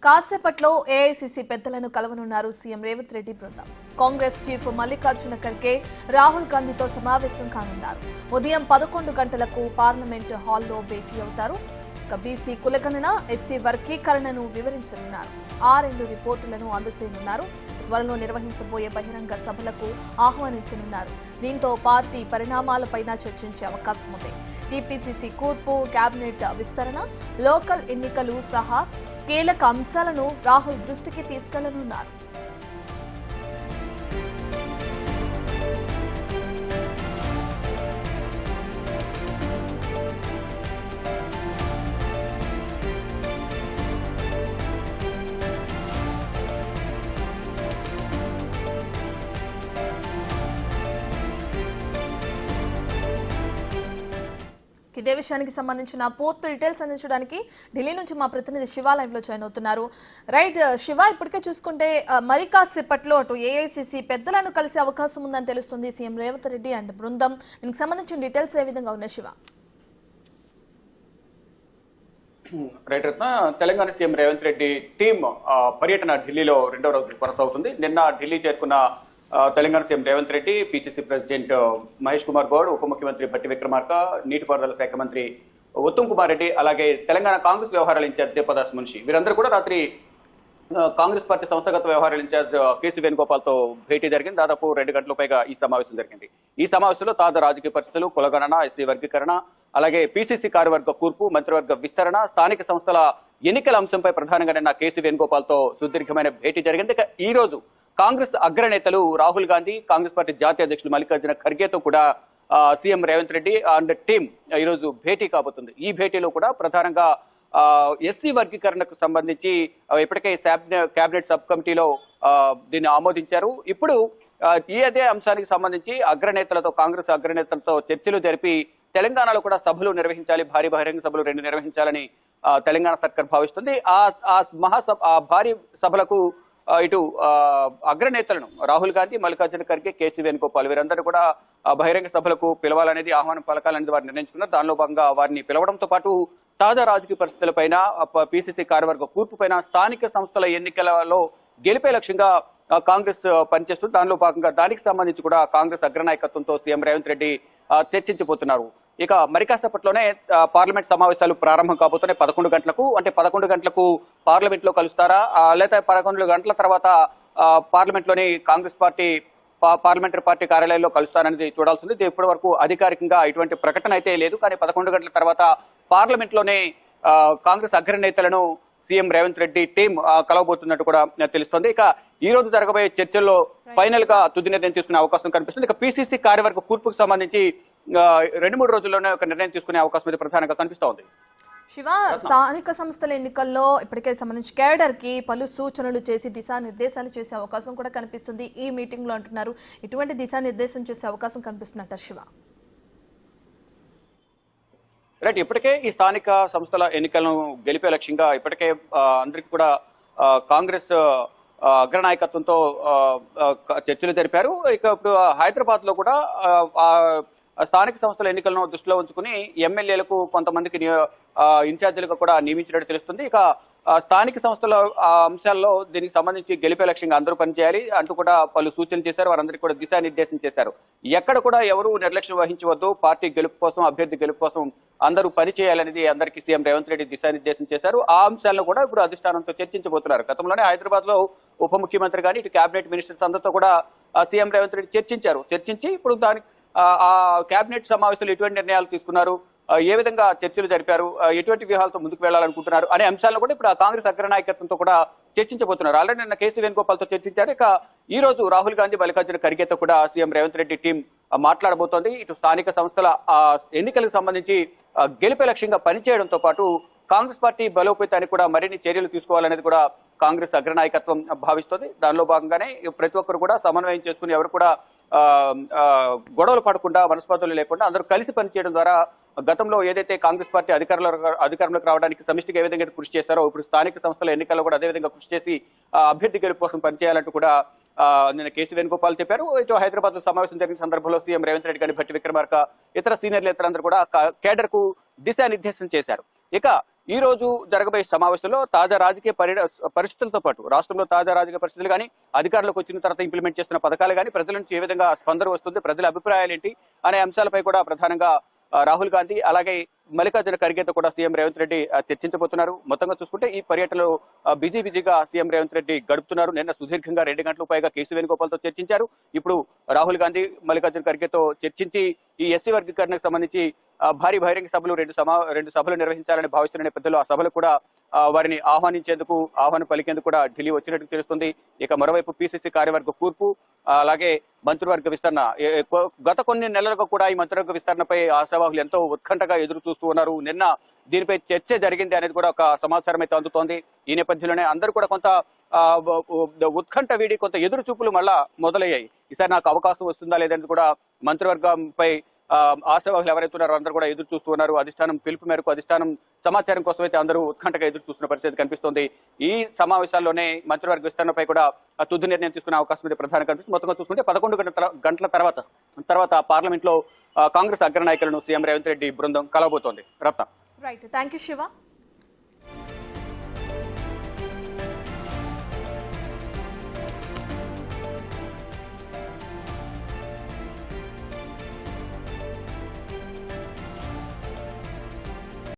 కాసేపట్లో ఏఐసీసీ పెద్దలను కలవనున్నారు సీఎం రేవంత్ రెడ్డి బృందం. కాంగ్రెస్ చీఫ్ మల్లికార్జున ఖర్గే రాహుల్ గాంధీతో సమావేశం కానున్నారు. ఉదయం 11 గంటలకు పార్లమెంటు హాల్లో భేటీ అవుతారు. బీసీ కులగణన, ఎస్సీ వర్గీకరణను వివరించనున్నారు. 6 రిపోర్టులను అందజేయనున్నారు. త్వరలో నిర్వహించబోయే బహిరంగ సభలకు ఆహ్వానించనున్నారు. దీంతో పార్టీ పరిణామాలపైన చర్చించే అవకాశం ఉంది. టీపీసీసీ కూర్పు, కేబినెట్ విస్తరణ, లోకల్ ఎన్నికలు సహా కీలక అంశాలను రాహుల్ దృష్టికి తీసుకెళ్లనున్నారు. ఇదే విషయానికి సంబంధించిన పూర్తి డీటెయిల్స్ అందించడానికి ఢిల్లీ నుంచి మా ప్రతినిధి శివ లైవ్ లో జాయిన్ అవుతున్నారు. రైట్ శివ, ఇప్పటికే చూసుకుంటే మరి కాసేపట్లో అటు ఏఐసీసీ పెద్దలను కలిసే అవకాశం ఉందని తెలుస్తుంది సీఎం రేవంత్ రెడ్డి అండ్ బృందం. దీనికి సంబంధించిన డీటెయిల్స్ ఏ విధంగా ఉన్నాయి శివ? రైట్ రత్న, తెలంగాణ సీఎం రేవంత్ రెడ్డి టీం పర్యటన ఢిల్లీలో 2వ రోజు కొనసాగుతుంది. నిన్న ఢిల్లీ చేరుకున్న Telangana CM Revanth Reddy, PCC president Mahesh Kumar Goud, ఉప ముఖ్యమంత్రి భట్టి విక్రమార్క, నీటిపారుదల శాఖ మంత్రి ఉత్తమ్ కుమార్ రెడ్డి, అలాగే తెలంగాణ కాంగ్రెస్ వ్యవహారాల ఇన్ఛార్జ్ దీపదాస్ మున్షి వీరందరూ కూడా రాత్రి కాంగ్రెస్ పార్టీ సంస్థాగత వ్యవహారాల ఇన్ఛార్జ్ కేసీ వేణుగోపాల్తో భేటీ జరిగింది. దాదాపు 2 గంటల పైగా ఈ సమావేశం జరిగింది. ఈ సమావేశంలో తాజా రాజకీయ పరిస్థితులు, కులగణన, ఎస్సీ వర్గీకరణ, అలాగే పిసిసి కార్యవర్గ కూర్పు, మంత్రివర్గ విస్తరణ, స్థానిక సంస్థల ఎన్నికల అంశంపై ప్రధానంగా నిన్న కేసీ వేణుగోపాల్తో సుదీర్ఘమైన భేటీ జరిగింది. ఈ రోజు కాంగ్రెస్ అగ్రనేతలు రాహుల్ గాంధీ, కాంగ్రెస్ పార్టీ జాతీయ అధ్యక్షులు మల్లికార్జున ఖర్గేతో కూడా CM Revanth Reddy and team ఈరోజు భేటీ కాబోతుంది. ఈ భేటీలో కూడా ప్రధానంగా ఎస్సీ వర్గీకరణకు సంబంధించి ఇప్పటికే కేబినెట్ సబ్ కమిటీలో దీన్ని ఆమోదించారు. ఇప్పుడు అదే అంశానికి సంబంధించి కాంగ్రెస్ అగ్రనేతలతో చర్చలు జరిపి తెలంగాణలో కూడా సభలు నిర్వహించాలి, భారీ బహిరంగ సభలు 2 నిర్వహించాలని తెలంగాణ సర్కార్ భావిస్తుంది. ఆ భారీ సభలకు ఇటు అగ్రనేతలను రాహుల్ గాంధీ, మల్లికార్జున ఖర్గే, కేసీ వేణుగోపాల్ వీరందరూ కూడా బహిరంగ సభలకు పిలవాలనేది, ఆహ్వానం పలకాలనేది వారు నిర్ణయించుకున్నారు. దానిలో భాగంగా వారిని పిలవడంతో పాటు తాజా రాజకీయ పరిస్థితులపైన, పిసిసి కార్యవర్గ కూర్పు పైన, స్థానిక సంస్థల ఎన్నికలలో గెలిపే లక్ష్యంగా కాంగ్రెస్ పనిచేస్తుంది. దానిలో భాగంగా దానికి సంబంధించి కూడా కాంగ్రెస్ అగ్రనాయకత్వంతో సీఎం రేవంత్ రెడ్డి చర్చించబోతున్నారు. ఇక మరి కాసేపట్లోనే పార్లమెంట్ సమావేశాలు ప్రారంభం కాబోతున్నాయి 11 గంటలకు. అంటే 11 గంటలకు పార్లమెంట్ లో కలుస్తారా, లేదా 11 గంటల తర్వాత పార్లమెంట్ లోని కాంగ్రెస్ పార్టీ పార్లమెంటరీ పార్టీ కార్యాలయంలో కలుస్తారనేది చూడాల్సింది. ఇప్పటి వరకు అధికారికంగా ఇటువంటి ప్రకటన అయితే లేదు. కానీ 11 గంటల తర్వాత పార్లమెంట్ లోనే కాంగ్రెస్ అగ్రనేతలను సీఎం రేవంత్ రెడ్డి టీం కలవబోతున్నట్టు కూడా తెలుస్తోంది. ఇక ఈ రోజు జరగబోయే చర్చల్లో ఫైనల్ గా తుది నిర్ణయం తీసుకునే అవకాశం కనిపిస్తుంది. ఇక పిసిసి కార్యవర్గ కూర్పుకు సంబంధించి 2-3 రోజుల్లోనే ఒక నిర్ణయం తీసుకునే అవకాశం అయితే ప్రధానంగా కనిపిస్తూ ఉంది. శివ, స్థానిక సంస్థల ఎన్నికల్లో ఇప్పటికే సంబంధించి కేడర్ కి పలు సూచనలు చేసి దిశానిర్దేశాలు చేసే అవకాశం కూడా కనిపిస్తుంది. ఈ మీటింగ్ లో అంటున్నారు, ఇటువంటి దిశానిర్దేశం చేసే అవకాశం కనిపిస్తున్నట్ట శివ? రైట్, ఇప్పటికే ఈ స్థానిక సంస్థల ఎన్నికలను గెలిపే లక్ష్యంగా ఇప్పటికే అందరికీ కూడా కాంగ్రెస్ అగ్రనాయకత్వంతో చర్చలు జరిపారు. ఇక ఇప్పుడు హైదరాబాద్ లో కూడా స్థానిక సంస్థల ఎన్నికలను దృష్టిలో ఉంచుకుని ఎమ్మెల్యేలకు కొంతమందికి ఇన్ఛార్జీలుగా కూడా నియమించినట్టు తెలుస్తుంది. ఇక స్థానిక సంస్థల అంశాల్లో దీనికి సంబంధించి గెలిపే లక్ష్యంగా అందరూ పనిచేయాలి అంటూ కూడా పలు సూచనలు చేశారు. వారందరికీ కూడా దిశానిర్దేశం చేశారు. ఎక్కడ కూడా ఎవరు నిర్లక్ష్యం వహించవద్దు, పార్టీ గెలుపు కోసం, అభ్యర్థి గెలుపు కోసం అందరూ పనిచేయాలనేది అందరికీ సీఎం రేవంత్ రెడ్డి దిశానిర్దేశం చేశారు. ఆ అంశాలను కూడా ఇప్పుడు అధిష్టానంతో చర్చించబోతున్నారు. గతంలోనే హైదరాబాద్ లో ఉప ముఖ్యమంత్రి కానీ, ఇటు కేబినెట్ మినిస్టర్స్ అందరితో కూడా సీఎం రేవంత్ రెడ్డి చర్చించి ఇప్పుడు దానికి ఆ కేబినెట్ సమావేశాలు ఎటువంటి నిర్ణయాలు తీసుకున్నారు, ఏ విధంగా చర్చలు జరిపారు, ఎటువంటి వ్యూహాలతో ముందుకు వెళ్లాలనుకుంటున్నారు అనే అంశాలను కూడా ఇప్పుడు కాంగ్రెస్ అగ్రనాయకత్వంతో కూడా చర్చించబోతున్నారు. ఆల్రెడీ నిన్న కేసీ వేణుగోపాల్తో చర్చించారు. ఇక ఈ రోజు రాహుల్ గాంధీ, మల్లికార్జున ఖర్గేతో కూడా సీఎం రేవంత్ రెడ్డి టీం మాట్లాడబోతోంది. ఇటు స్థానిక సంస్థల ఎన్నికలకు సంబంధించి గెలిపే లక్ష్యంగా పనిచేయడంతో పాటు కాంగ్రెస్ పార్టీ బలోపేతానికి కూడా మరిన్ని చర్యలు తీసుకోవాలనేది కూడా కాంగ్రెస్ అగ్రనాయకత్వం భావిస్తోంది. దానిలో భాగంగానే ప్రతి ఒక్కరు కూడా సమన్వయం చేసుకుని ఎవరు కూడా గొడవలు పడకుండా, మనస్పర్ధలు లేకుండా అందరూ కలిసి పనిచేయడం ద్వారా గతంలో ఏదైతే కాంగ్రెస్ పార్టీ అధికారంలోకి రావడానికి సమిష్టిగా ఏ విధంగా కృషి చేశారో ఇప్పుడు స్థానిక సంస్థల ఎన్నికల్లో కూడా అదే విధంగా కృషి చేసి అభ్యర్థి గెలుపు కోసం పనిచేయాలంటూ కూడా నిన్న కేసీ వేణుగోపాల్ చెప్పారు. ఇటు హైదరాబాద్ లో సమావేశం జరిగిన సందర్భంలో సీఎం రేవంత్ రెడ్డి గారి, భట్టి విక్రమార్క, ఇతర సీనియర్ నేతలందరూ కూడా కేడర్ కు దిశానిర్దేశం చేశారు. ఇక ఈ రోజు జరగబోయే సమావేశంలో తాజా రాజకీయ పరిస్థితులతో పాటు రాష్ట్రంలో తాజా రాజకీయ పరిస్థితులు కానీ అధికారులకు వచ్చిన తర్వాత ఇంప్లిమెంట్ చేస్తున్న పథకాలు కానీ ప్రజల నుంచి ఏ విధంగా స్పందన వస్తుంది, ప్రజల అభిప్రాయాలు ఏంటి అనే అంశాలపై కూడా ప్రధానంగా రాహుల్ గాంధీ అలాగే మల్లికార్జున ఖర్గేతో కూడా సీఎం రేవంత్ రెడ్డి చర్చించబోతున్నారు. మొత్తంగా చూసుకుంటే ఈ పర్యటనలో బిజీగా సీఎం రేవంత్ రెడ్డి గడుపుతున్నారు. నిన్న సుదీర్ఘంగా 2 గంటలకు పైగా కేసీ వేణుగోపాల్తో చర్చించారు. ఇప్పుడు రాహుల్ గాంధీ మల్లికార్జున ఖర్గేతో చర్చించి ఈ ఎస్సీ వర్గీకరణకు సంబంధించి భారీ బహిరంగ సభలు రెండు సభలు నిర్వహించాలని భావిస్తున్న నేపథ్యంలో ఆ సభలు కూడా వారిని ఆహ్వానం పలికేందుకు కూడా ఢిల్లీ వచ్చినట్టు తెలుస్తుంది. ఇక మరోవైపు పిసిసి కార్యవర్గ కూర్పు అలాగే మంత్రివర్గ విస్తరణ గత కొన్ని నెలలుగా కూడా ఈ మంత్రివర్గ విస్తరణపై ఆశావాహులు ఎంతో ఉత్కంఠగా ఎదురు చూస్తూ ఉన్నారు. నిన్న దీనిపై చర్చ జరిగింది అనేది కూడా ఒక సమాచారం అయితే అందుతోంది. ఈ నేపథ్యంలోనే అందరూ కూడా కొంత ఉత్కంఠ వీడి కొంత ఎదురు చూపులు మళ్ళా మొదలయ్యాయి. ఈసారి నాకు అవకాశం వస్తుందా లేదని కూడా మంత్రివర్గంపై ఆశావాహులు ఎవరైతే ఉన్నారో అందరూ కూడా ఎదురు చూస్తూ ఉన్నారు. అధిష్టానం పిలుపు మేరకు అధిష్టానం సమాచారం కోసం అయితే అందరూ ఉత్కంఠగా ఎదురు చూస్తున్న పరిస్థితి కనిపిస్తోంది. ఈ సమావేశాల్లోనే మంత్రివర్గ విస్తరణపై కూడా తుది నిర్ణయం తీసుకునే అవకాశం అయితే ప్రధానంగా కనిపిస్తుంది. మొత్తంగా చూసుకుంటే 11 గంటల తర్వాత పార్లమెంట్ లో కాంగ్రెస్ అగ్రనాయకులను సీఎం రేవంత్ రెడ్డి బృందం కలవబోతోంది. Ratna. Right, thank you Shiva.